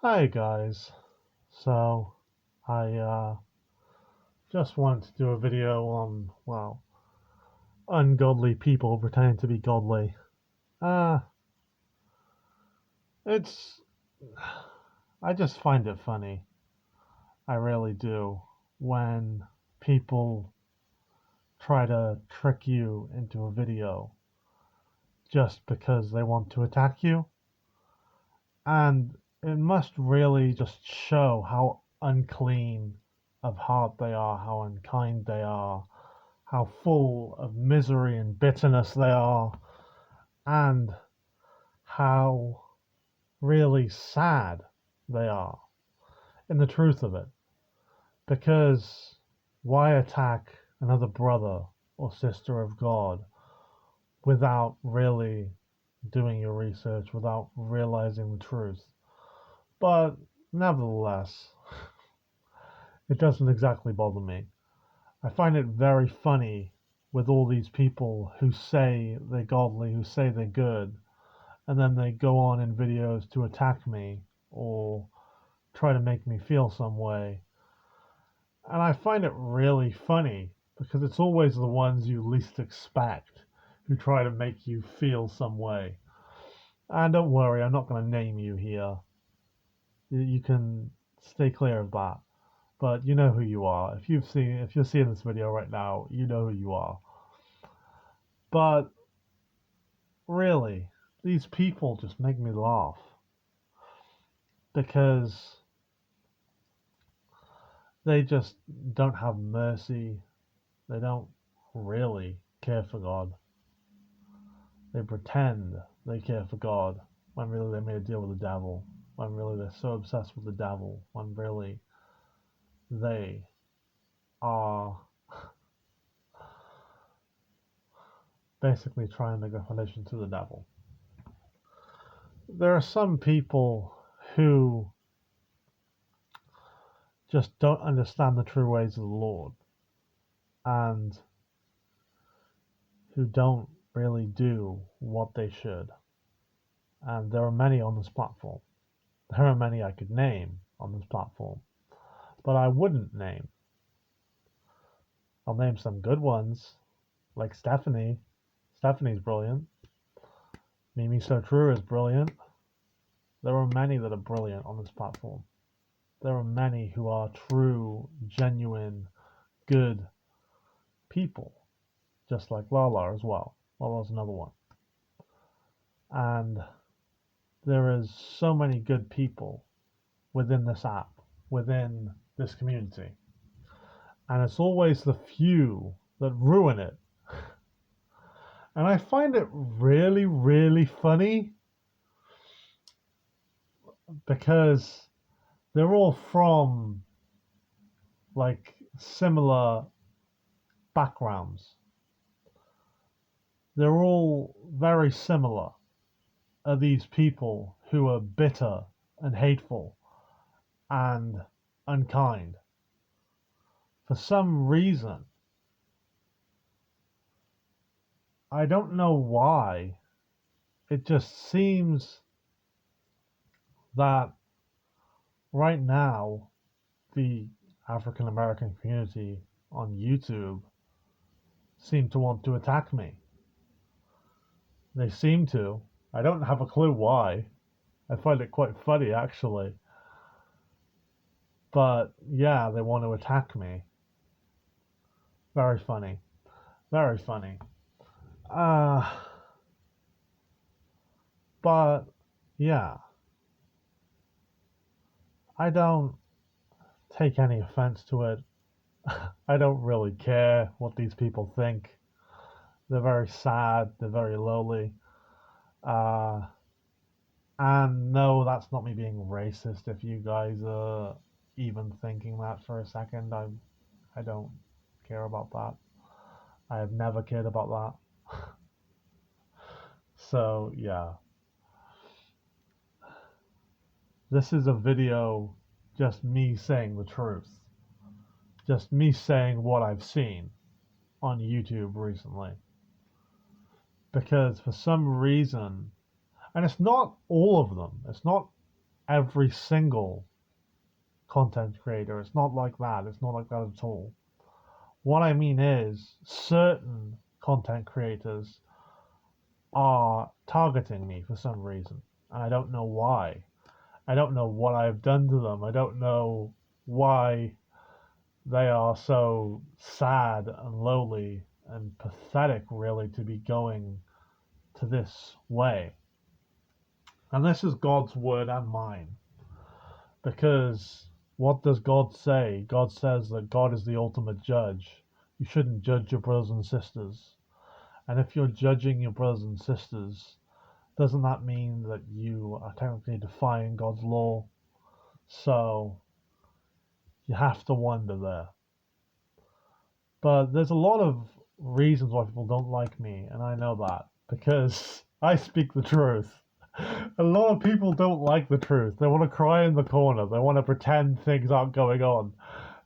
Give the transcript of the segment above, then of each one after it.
Hi guys. So I just wanted to do a video on ungodly people pretending to be godly. Uh it's I just find it funny. I really do when people try to trick you into a video just because they want to attack you. And it must really just show how unclean of heart they are, how unkind they are, how full of misery and bitterness they are, and how really sad they are in the truth of it. Because why attack another brother or sister of God without really doing your research, without realizing the truth? But nevertheless, it doesn't exactly bother me. I find it very funny with all these people who say they're godly, who say they're good, and then they go on in videos to attack me or try to make me feel some way. And I find it really funny because it's always the ones you least expect who try to make you feel some way. And don't worry, I'm not going to name you here. You can stay clear of that. But you know who you are. If you're seeing this video right now, you know who you are. But really, these people just make me laugh because they just don't have mercy. They don't really care for God. They pretend they care for God when really they made a deal with the devil. When really they're so obsessed with the devil. When really they are basically trying to go foundation to the devil. There are some people who just don't understand the true ways of the Lord and who don't really do what they should. And there are many on this platform. There are many I could name on this platform, but I wouldn't name. I'll name some good ones, like Stephanie. Stephanie's brilliant. Mimi So True is brilliant. There are many that are brilliant on this platform. There are many who are true, genuine, good people, just like Lala as well. Lala's another one. And there is so many good people within this app, within this community. And it's always the few that ruin it. And I find it really, really funny because they're all from like similar backgrounds. They're all very similar, are these people who are bitter and hateful and unkind. For some reason, I don't know why, it just seems that right now the African American community on YouTube seem to want to attack me. They seem to. I don't have a clue why. I find it quite funny actually. But yeah, they want to attack me. Very funny. Very funny. Uh, but yeah, I don't take any offense to it. I don't really care what these people think. They're very sad. They're very lowly. Uh, and no, that's not me being racist. If you guys are even thinking that for a second, I don't care about that. I have never cared about that. So yeah, this is a video just me saying the truth, just me saying what I've seen on YouTube recently. Because for some reason, and it's not all of them, it's not every single content creator. It's not like that. It's not like that at all. What I mean is, certain content creators are targeting me for some reason, and I don't know why. I don't know what I've done to them. I don't know why they are so sad and lowly and pathetic, really, to be going to this way. And this is God's word and mine. Because what does God say? God says that God is the ultimate judge. You shouldn't judge your brothers and sisters. And if you're judging your brothers and sisters, doesn't that mean that you are technically defying God's law? So you have to wonder there. But there's a lot of reasons why people don't like me, and I know that because I speak the truth. A lot of people don't like the truth. They want to cry in the corner. They want to pretend things aren't going on.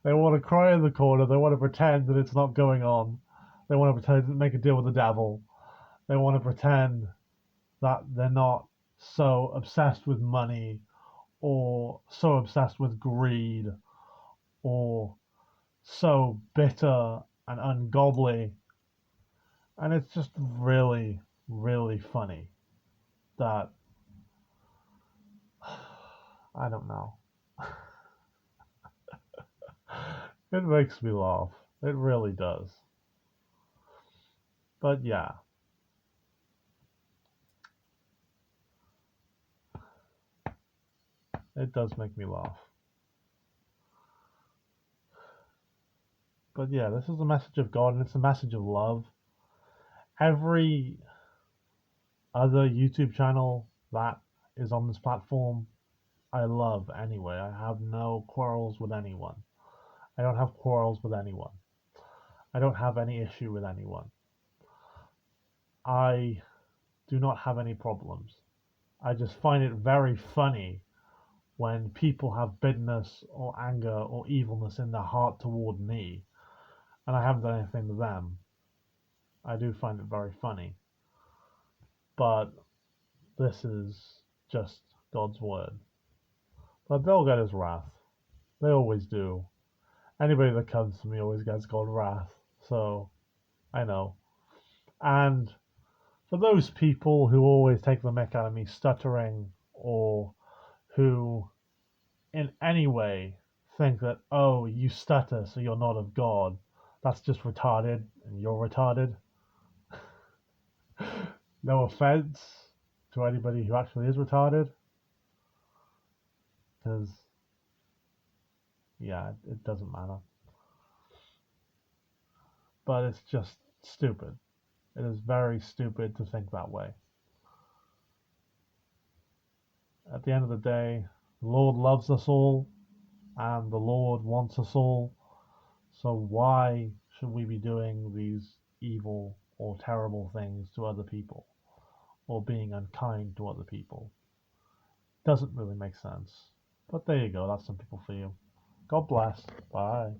They want to cry in the corner. They want to pretend that it's not going on. They want to pretend to make a deal with the devil. They want to pretend that they're not so obsessed with money or so obsessed with greed or so bitter and ungodly. And it's just really, really funny that, I don't know. It makes me laugh. It really does. But yeah, it does make me laugh. But yeah, this is a message of God and it's a message of love. Every other YouTube channel that is on this platform, I love anyway. I have no quarrels with anyone. I don't have quarrels with anyone. I don't have any issue with anyone. I do not have any problems. I just find it very funny when people have bitterness or anger or evilness in their heart toward me and I haven't done anything to them. I do find it very funny. But this is just God's word. But they'll get his wrath. They always do. Anybody that comes to me always gets God's wrath. So I know. And for those people who always take the mick out of me stuttering or who in any way think that, oh, you stutter so you're not of God, that's just retarded and you're retarded. No offense to anybody who actually is retarded, because, yeah, it doesn't matter. But it's just stupid. It is very stupid to think that way. At the end of the day, the Lord loves us all and the Lord wants us all. So why should we be doing these evil or terrible things to other people or being unkind to other people? Doesn't really make sense. But there you go, that's some people for you. God bless. Bye.